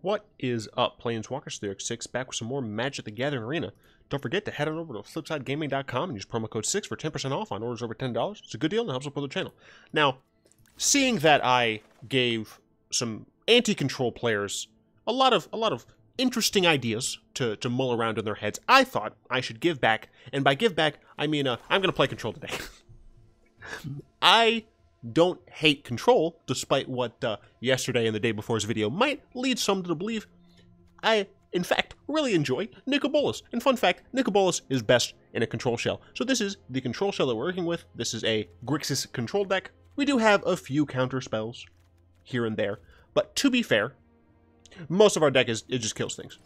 What is up, Planeswalkers? Se.3 back with some more Magic the Gathering Arena. Don't forget to head on over to flipsidegaming.com and use promo code 6 for 10% off on orders over $10. It's a good deal and it helps support the channel. Now, seeing that I gave some anti-control players a lot of interesting ideas to mull around in their heads, I thought I should give back, and by give back, I mean I'm going to play control today. I don't hate control, despite what yesterday and the day before's video might lead some to believe. I, in fact, really enjoy Nicol Bolas. And fun fact, Nicol Bolas is best in a control shell. So this is the control shell that we're working with. This is a Grixis control deck. We do have a few counter spells here and there, but to be fair, most of our deck it just kills things.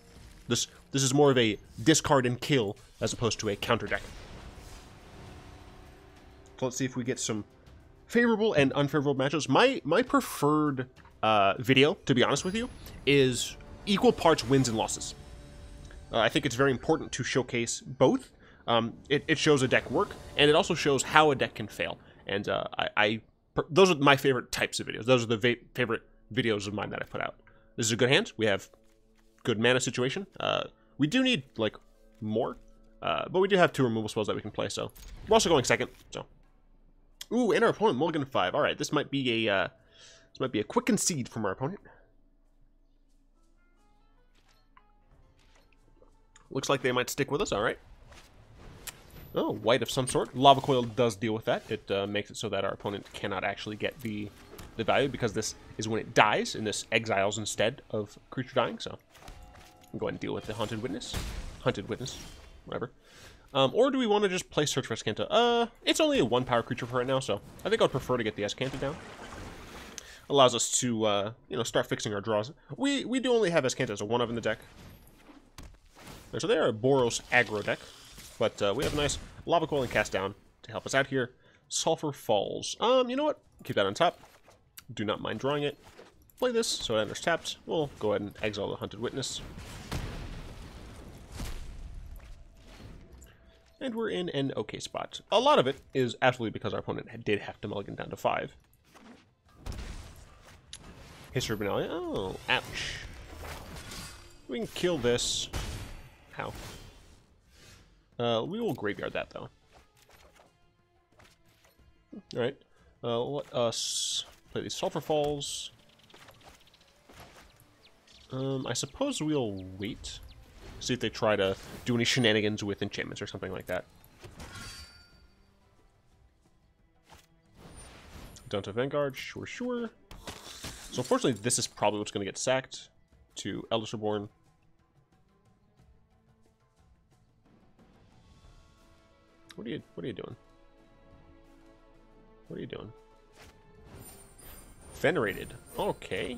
This is more of a discard and kill as opposed to a counter deck. So let's see if we get some favorable and unfavorable matchups. My preferred video, to be honest with you, is equal parts wins and losses. I think it's very important to showcase both. It shows a deck work, and it also shows how a deck can fail. And those are my favorite types of videos. Those are the favorite videos of mine that I put out. This is a good hand. We have good mana situation. We do need like more, but we do have 2 removal spells that we can play. So we're also going second. So. Ooh, and our opponent mulligan 5. All right, this might be a quick concede from our opponent. Looks like they might stick with us. All right. Oh, white of some sort. Lava Coil does deal with that. It makes it so that our opponent cannot actually get the value, because this is when it dies, and this exiles instead of creature dying. So I'm going to deal with the Hunted Witness, whatever. Or do we want to just play Search for Azcanta? It's only a 1-power creature for right now, so I think I'd prefer to get the Azcanta down. Allows us to, start fixing our draws. We do only have Azcanta as a 1-of in the deck. So they are a Boros aggro deck, but we have a nice Lava Coil and Cast Down to help us out here. Sulfur Falls. You know what? Keep that on top. Do not mind drawing it. Play this, so it enters tapped. We'll go ahead and exile the Hunted Witness. And we're in an okay spot. A lot of it is absolutely because our opponent did have to mulligan down to 5. History of Benalia. Oh, ouch. We can kill this. How? We will graveyard that, though. Alright. Let us play these Sulfur Falls. I suppose we'll wait. See if they try to do any shenanigans with enchantments or something like that. Down to Vanguard, sure. So unfortunately, this is probably what's going to get sacked to Eldest Reborn. What are you doing? What are you doing? Venerated. Okay.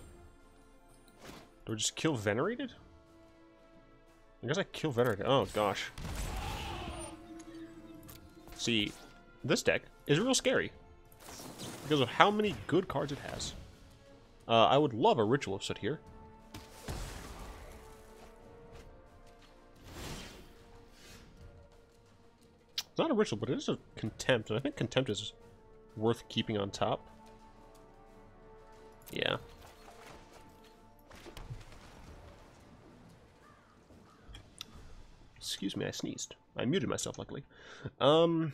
Do we just kill Venerated? I guess I kill Venerated. Oh, gosh. See, this deck is real scary because of how many good cards it has. I would love a Ritual of Soot here. It's not a Ritual, but it is a Contempt, and I think Contempt is worth keeping on top. Yeah. Excuse me, I sneezed. I muted myself, luckily. So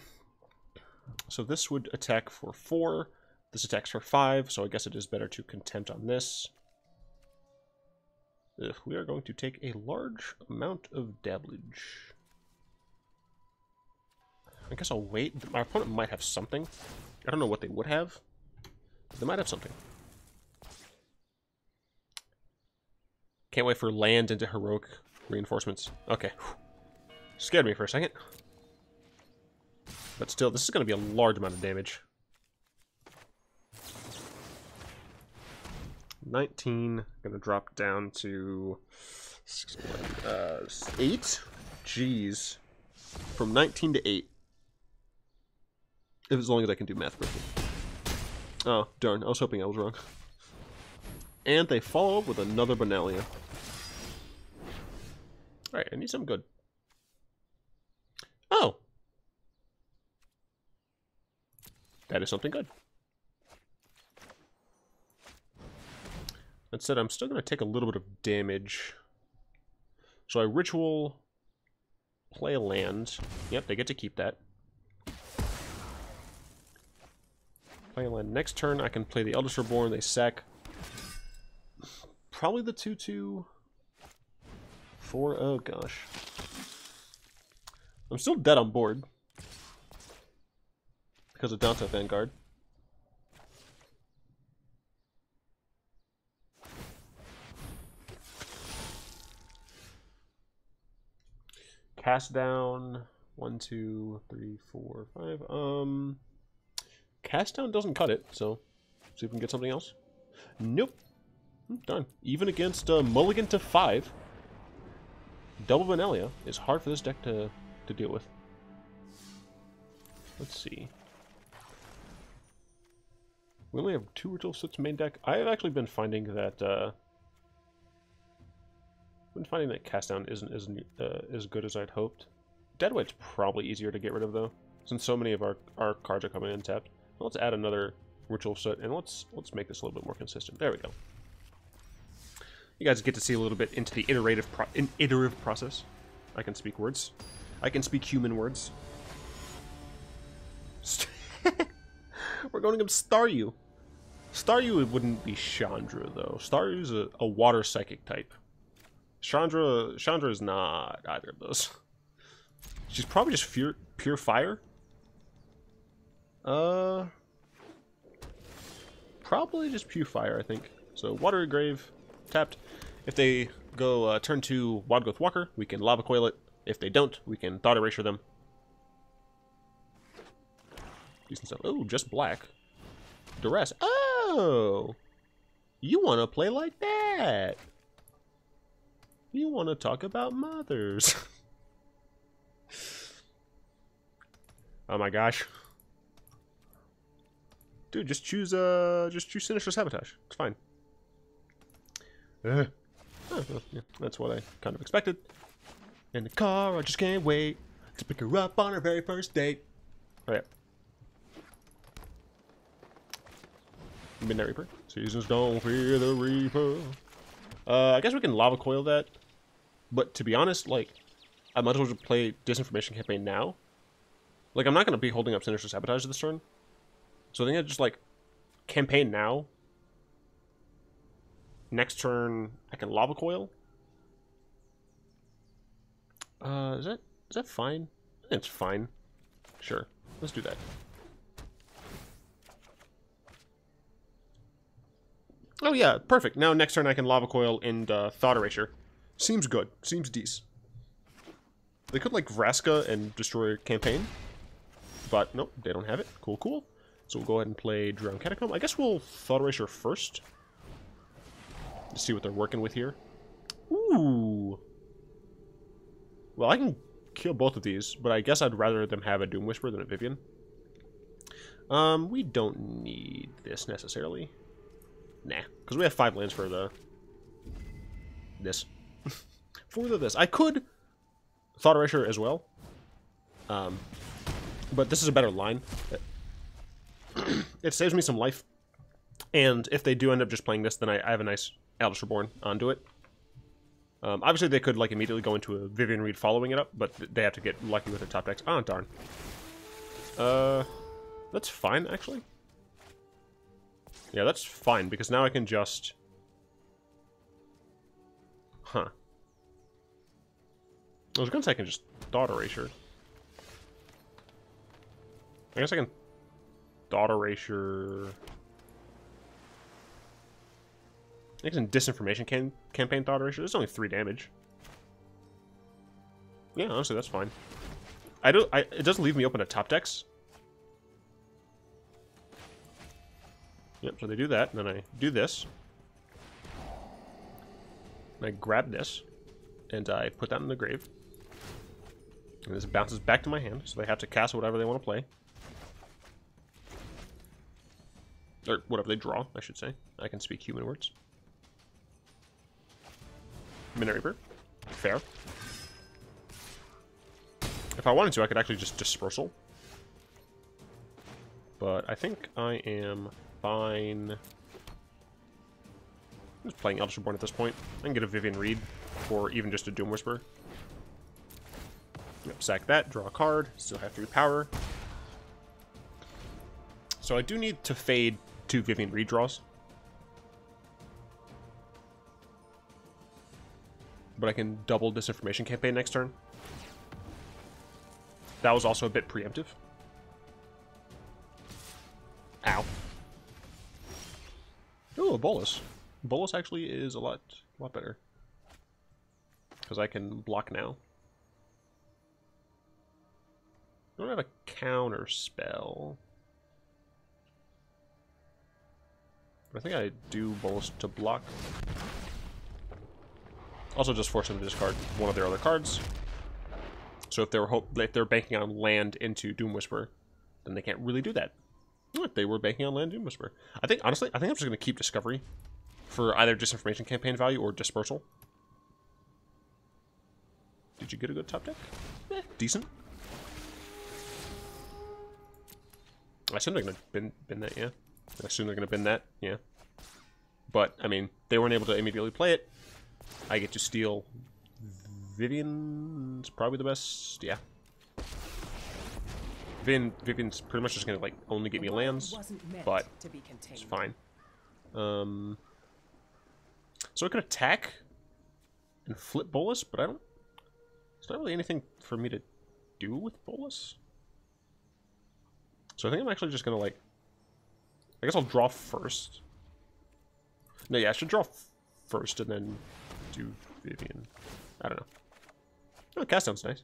this would attack for 4. This attacks for 5, so I guess it is better to Contempt on this. Ugh, we are going to take a large amount of dabblage. I guess I'll wait. My opponent might have something. I don't know what they would have. But they might have something. Can't wait for land into heroic reinforcements. Okay. Scared me for a second. But still, this is going to be a large amount of damage. 19. Going to drop down to 8. Jeez. From 19 to 8. As long as I can do math quickly. Oh, darn. I was hoping I was wrong. And they follow up with another Benalia. Alright, I need something good. Oh! That is something good. That said, I'm still going to take a little bit of damage. So I ritual, play a land. Yep, they get to keep that. Play a land. Next turn, I can play the Eldest Reborn. They sack. Probably the 2/2 for... Oh, gosh. I'm still dead on board. Because of Danta Vanguard. Cast down 1, 2, 3, 4, 5. Cast down doesn't cut it, so see if we can get something else. Nope. Darn. Even against Mulligan to 5, double Vanellia is hard for this deck to deal with. Let's see. We only have 2 Ritual of Soot's main deck. I have actually been finding that cast down isn't as good as I'd hoped. Deadweight's probably easier to get rid of though, since so many of our cards are coming in tapped. Let's add another Ritual of Soot and let's make this a little bit more consistent. There we go. You guys get to see a little bit into the iterative process. I can speak words. I can speak human words. We're going against Staryu. Staryu wouldn't be Chandra though. Staryu's a water psychic type. Chandra is not either of those. She's probably just pure fire. Probably just pure fire, I think. So Watery Grave tapped. If they go turn 2 Wadgoth Walker, we can Lava Coil it. If they don't, we can Thought Erasure them. Decent stuff. Oh, just black. Duress. Oh! You want to play like that? You want to talk about mothers? Oh my gosh. Dude, just choose Sinister Sabotage. It's fine. Oh, well, yeah, that's what I kind of expected. In the car, I just can't wait to pick her up on her very first date. Oh yeah. Midnight Reaper. Seasons don't fear the Reaper. I guess we can Lava Coil that. But to be honest, like, I might as well just play Disinformation Campaign now. Like, I'm not going to be holding up Sinister Sabotage this turn. So I think I just, like, Campaign now. Next turn, I can Lava Coil. Is that fine? I think it's fine. Sure. Let's do that. Oh yeah, perfect. Now next turn I can Lava Coil and Thought Erasure. Seems good. Seems decent. They could like Vraska and destroy Campaign. But nope, they don't have it. Cool, cool. So we'll go ahead and play Drowned Catacomb. I guess we'll Thought Erasure first. Let's see what they're working with here. Ooh. Well, I can kill both of these, but I guess I'd rather them have a Doom Whisper than a Vivian. We don't need this necessarily. Nah, because we have 5 lands for this. For this. I could Thought Erasure as well. But this is a better line. It saves me some life. And if they do end up just playing this, then I have a nice Eldest Reborn onto it. Obviously, they could like immediately go into a Vivian Reed following it up, but they have to get lucky with their top decks. Oh, darn. That's fine, actually. Yeah, that's fine, because now I can just... Huh. I was going to say I can just Thought Erasure. I guess I can Thought Erasure... I think it's in Disinformation Campaign Thought Erasure. There's only 3 damage. Yeah, honestly, that's fine. It doesn't leave me open to top decks. Yep, so they do that, and then I do this. And I grab this, and I put that in the grave. And this bounces back to my hand, so they have to cast whatever they want to play. Or whatever they draw, I should say. I can speak human words. Midnight Reaper. Fair. If I wanted to, I could actually just Dispersal. But I think I am fine I'm just playing Eldest Reborn at this point. I can get a Vivian Reed, or even just a Doom Whisper. Yep, sack that, draw a card, still have 3 power. So I do need to fade 2 Vivian Reed draws. But I can double Disinformation Campaign next turn. That was also a bit preemptive. Ow. Ooh, a Bolas. Bolas actually is a lot better. Because I can block now. I don't have a counter spell. But I think I do Bolas to block. Also just force them to discard one of their other cards. So if they're banking on land into Doom Whisper, then they can't really do that. What, they were banking on land Doom Whisper. Honestly, I think I'm just going to keep Discovery for either Disinformation Campaign value or Dispersal. Did you get a good top deck? Decent. I assume they're going to bin that, yeah. I assume they're going to bin that, yeah. But, I mean, they weren't able to immediately play it. I get to steal Vivian's probably the best, yeah. Vivian's pretty much just gonna like only get me lands, but it's fine. So I could attack and flip Bolas, but I don't. There's not really anything for me to do with Bolas. So I think I'm actually just gonna like. I guess I'll draw first. No, yeah, I should draw first and then do Vivian. I don't know. Oh, cast down's nice.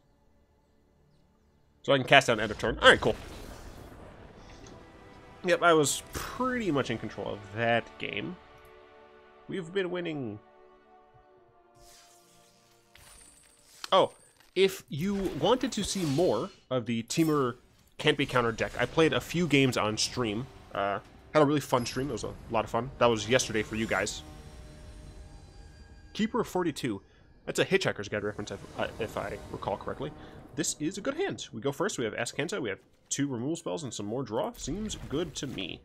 So I can cast down end of turn. Alright, cool. Yep, I was pretty much in control of that game. We've been winning. Oh, if you wanted to see more of the Temur Can't Be Countered deck, I played a few games on stream. Had a really fun stream. It was a lot of fun. That was yesterday for you guys. Keeper 42. That's a Hitchhiker's Guide reference, if I recall correctly. This is a good hand. We go first. We have Azcanta. We have 2 removal spells and some more draw. Seems good to me.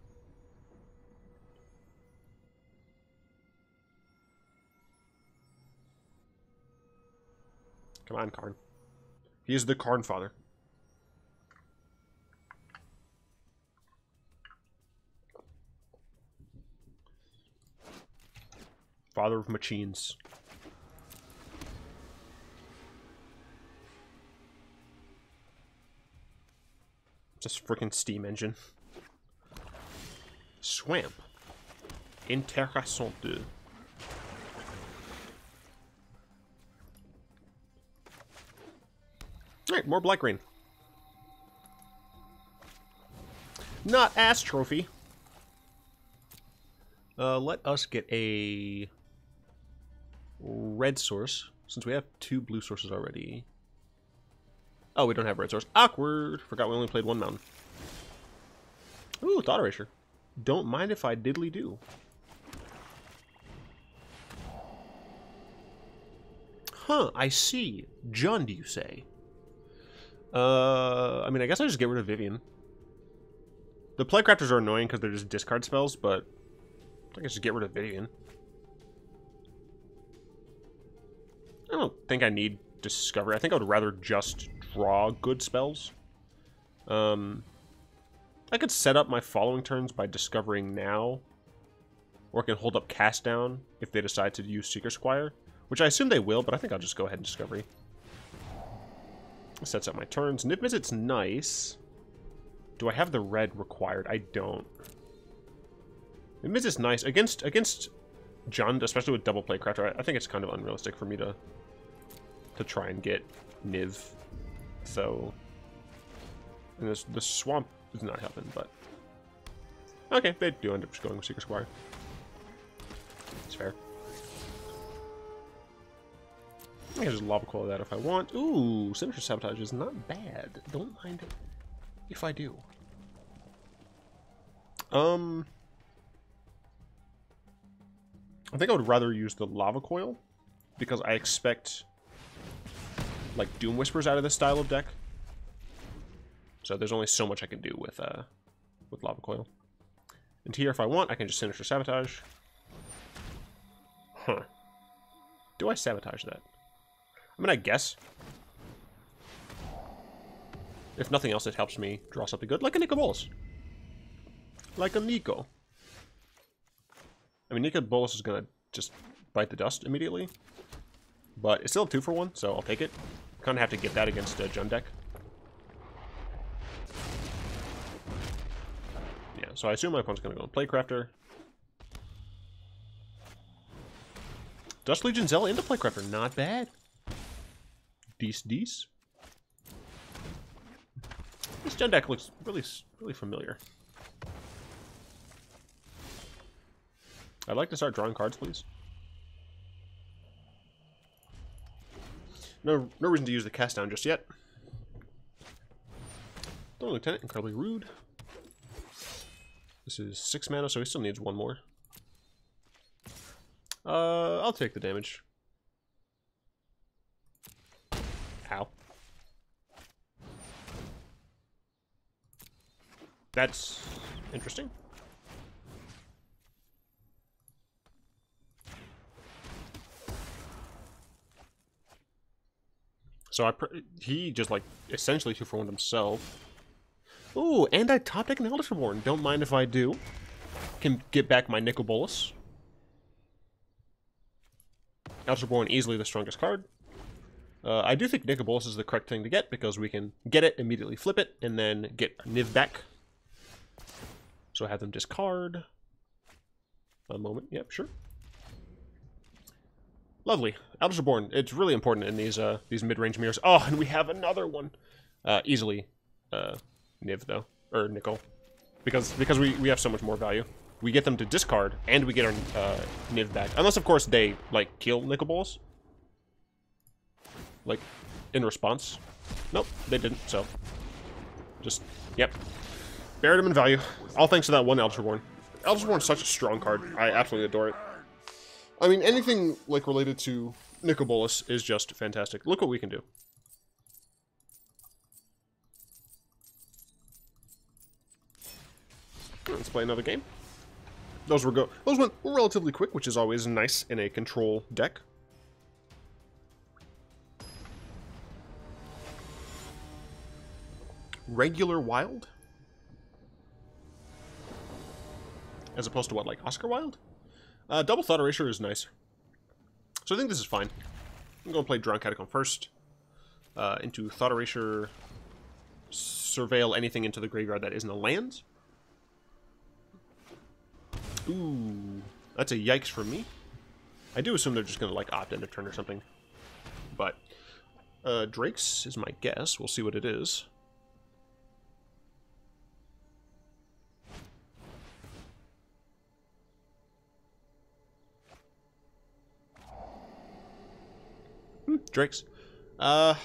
Come on, Karn. He is the Karn father. Father of machines. Just freaking steam engine. Swamp. Intéressante. Alright, more black green. Not ass trophy. Let us get a red source, since we have 2 blue sources already. Oh, we don't have red source. Awkward. Forgot we only played 1 mountain. Ooh, Thought Erasure. Don't mind if I diddly do. Huh, I see. John, do you say? I mean, I guess I just get rid of Vivian. The Playcrafters are annoying because they're just discard spells, but I guess just get rid of Vivian. I don't think I need Discovery. I think I would rather just draw good spells. I could set up my following turns by discovering now, or I can hold up Cast Down if they decide to use Seeker Squire, which I assume they will, but I think I'll just go ahead and Discovery. Sets up my turns. Niv-Mizzet's nice. Do I have the red required? I don't. Niv-Mizzet's nice. Against Jund, especially with double Playcrafter, I think it's kind of unrealistic for me to try and get Niv. So, and the swamp is not helping, but okay, they do end up just going with Seeker Squire. It's fair. I can just Lava Coil that if I want. Ooh, Sinister Sabotage is not bad. Don't mind it if I do. I think I would rather use the Lava Coil because I expect like Doom Whispers out of this style of deck. So there's only so much I can do with Lava Coil. And here, if I want, I can just Sinister Sabotage. Huh. Do I sabotage that? I mean, I guess. If nothing else, it helps me draw something good, like a Nicol Bolas. Like a Nicol. I mean, Nicol Bolas is gonna just bite the dust immediately. But it's still a 2-for-1, so I'll take it. Kind of have to get that against a Jund deck. Yeah, so I assume my opponent's gonna go Playcrafter. Dust Legion Zella into Playcrafter, not bad. Dece. This Jund deck looks really familiar. I'd like to start drawing cards, please. No reason to use the cast down just yet. Thorn Lieutenant, incredibly rude. This is 6 mana, so he still needs 1 more. I'll take the damage. Ow. That's interesting. So he just like essentially 2-for-1 himself. Ooh, and I top deck an Eldest Reborn. Don't mind if I do. Can get back my Nicol Bolas. Eldest Reborn easily the strongest card. I do think Nicol Bolas is the correct thing to get because we can get it, immediately flip it, and then get Niv back. So I have them discard. A moment. Yep, sure. Lovely. Eldest Reborn. It's really important in these mid-range mirrors. Oh, and we have another one. Easily Niv, though. Or Nicol. Because we have so much more value. We get them to discard, and we get our Niv back. Unless, of course, they, like, kill Nicol Bolas. Like, in response. Nope, they didn't, so. Just, yep. Buried him in value. All thanks to that one Eldest Reborn. Eldest Reborn is such a strong card. I absolutely adore it. I mean, anything, like, related to Nicol Bolas is just fantastic. Look what we can do. Let's play another game. Those went relatively quick, which is always nice in a control deck. Regular Wild? As opposed to what, like Oscar Wild? Double Thought Erasure is nice. So I think this is fine. I'm going to play Drowned Catacomb first. Into Thought Erasure. Surveil anything into the graveyard that isn't a land. Ooh, that's a yikes for me. I do assume they're just going to, like, opt in a turn or something. But, Drakes is my guess. We'll see what it is. Drakes. I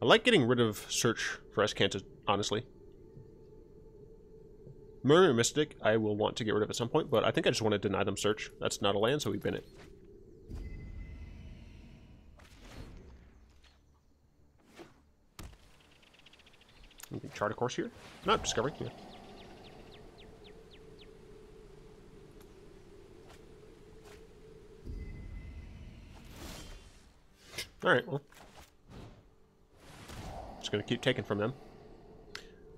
like getting rid of Search for Azcanta, honestly. Murmur Mystic, I will want to get rid of at some point, but I think I just want to deny them Search. That's not a land, so we bin it. We can chart a course here. Not Discovery, yeah. Alright, well. Just gonna keep taking from them.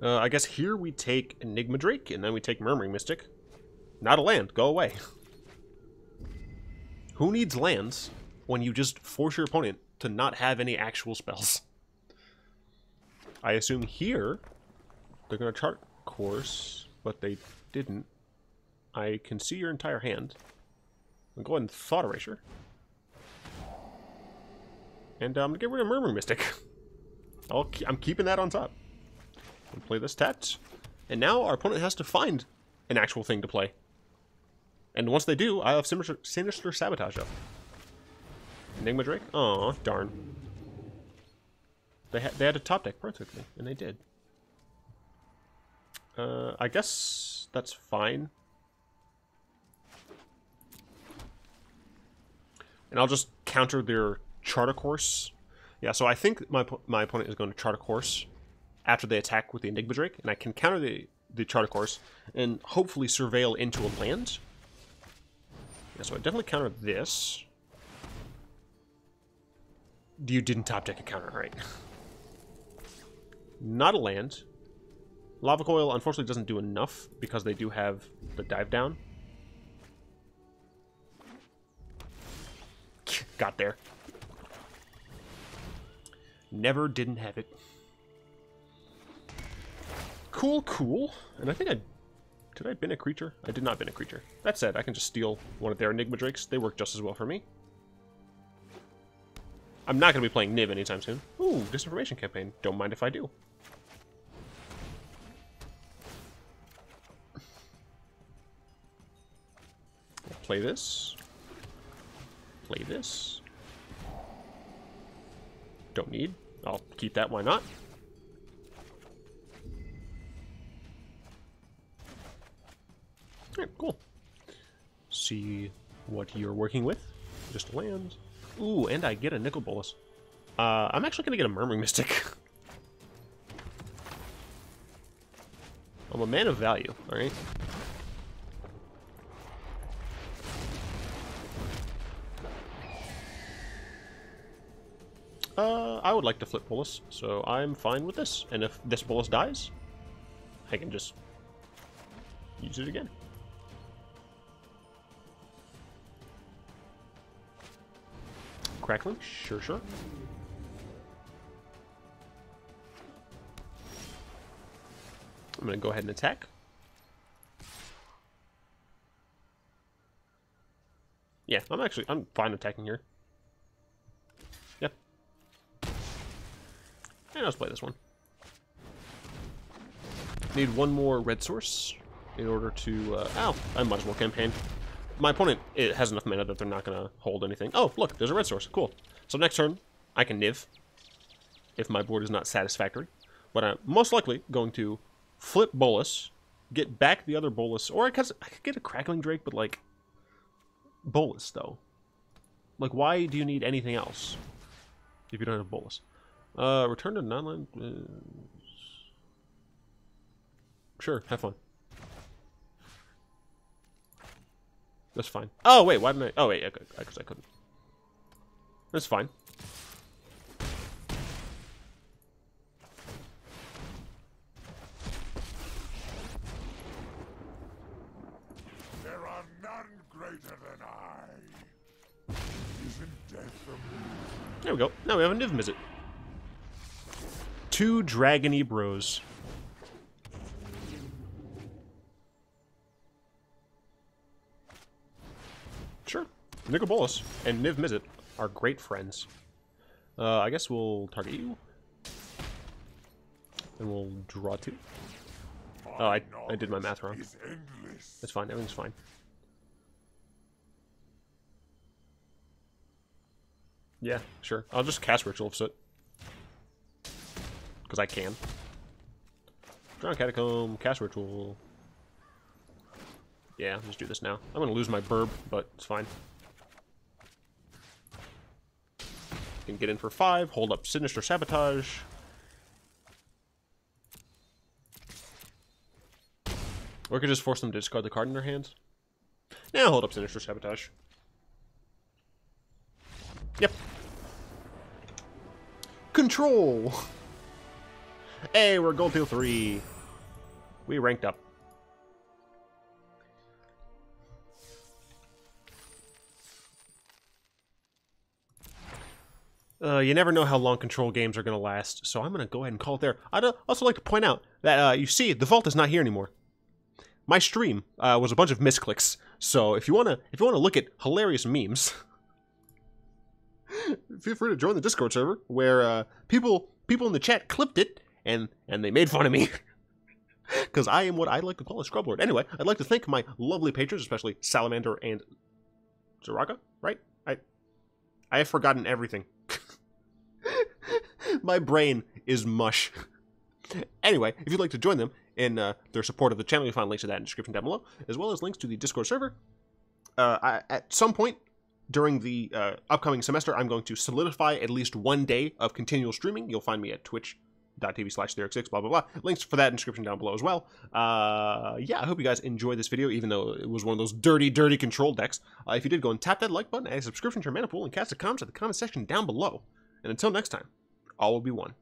I guess here we take Niv-Mizzet, and then we take Murmuring Mystic. Not a land, go away. Who needs lands when you just force your opponent to not have any actual spells? I assume here they're gonna chart course, but they didn't. I can see your entire hand. I'll go ahead and Thought Erasure. And I'm gonna get rid of Murmuring Mystic. I'm keeping that on top. I'll play this tapped. And now our opponent has to find an actual thing to play. And once they do, I have Sinister Sabotage up. Niv-Mizzet? Aw, darn. They had to top deck perfectly, and they did. I guess that's fine. And I'll just counter their chart a course. Yeah, so I think my opponent is going to chart a course after they attack with the Niv-Mizzet, and I can counter the chart a course and hopefully surveil into a land. Yeah, so I definitely counter this. You didn't top deck a counter, right? Not a land. Lava Coil, unfortunately, doesn't do enough because they do have the dive down. Got there. Never didn't have it. Cool, cool. And I think did I bin a creature? I did not bin a creature. That said, I can just steal one of their Enigma Drakes. They work just as well for me. I'm not going to be playing Niv anytime soon. Ooh, Disinformation Campaign. Don't mind if I do. Play this. Play this. Don't need. I'll keep that, why not? Alright, cool. See what you're working with. Just land. Ooh, and I get a Nicol Bolas. I'm actually going to get a Murmuring Mystic. I'm a man of value, alright? I would like to flip Bolas, so I'm fine with this. And if this Bolas dies, I can just use it again. Crackling? Sure, sure. I'm going to go ahead and attack. Yeah, I'm fine attacking here. Yep. And let's play this one. Need one more red source in order to... I might as well campaign. My opponent has enough mana that they're not going to hold anything. Oh, look, there's a red source. Cool. So next turn, I can Niv if my board is not satisfactory. But I'm most likely going to flip Bolas, get back the other Bolas, or I could get a Crackling Drake, but like... Bolas, though. Like, why do you need anything else if you don't have Bolas? Return to non-land... Sure, have fun. That's fine. Oh, wait, why didn't I... Oh, wait, because I couldn't. That's fine. There are none greater than I. Isn't death a move? There we go. Now we have a Niv-Mizzet. 2 Dragony Bros. Sure. Nicol Bolas and Niv-Mizzet are great friends. I guess we'll target you. And we'll draw 2. Oh, I did my math wrong. That's fine. Everything's fine. Yeah, sure. I'll just cast Ritual of Soot. Because I can. Drowned Catacomb, cast Ritual. Yeah, I'll just do this now. I'm going to lose my burb, but it's fine. Can get in for 5, hold up Sinister Sabotage. Or I could just force them to discard the card in their hands. Now hold up Sinister Sabotage. Yep. Control! Hey, we're Gold Tier 3. We ranked up. You never know how long control games are going to last, so I'm going to go ahead and call it there. I'd also like to point out that, you see, the vault is not here anymore. My stream was a bunch of misclicks, so if you want to look at hilarious memes, feel free to join the Discord server, where people in the chat clipped it, and they made fun of me. Because I am what I like to call a scrub lord. Anyway, I'd like to thank my lovely patrons, especially Salamander and Zaraga, right? I have forgotten everything. My brain is mush. Anyway, if you'd like to join them in their support of the channel, you'll find links to that in the description down below, as well as links to the Discord server. At some point during the upcoming semester, I'm going to solidify at least one day of continual streaming. You'll find me at Twitch twitch.tv/Se.3, blah, blah, blah. Links for that in the description down below as well. Yeah, I hope you guys enjoyed this video, even though it was one of those dirty, dirty control decks. If you did, go and tap that like button, add a subscription to your mana pool, and cast a comment in the comment section down below. And until next time, all will be one.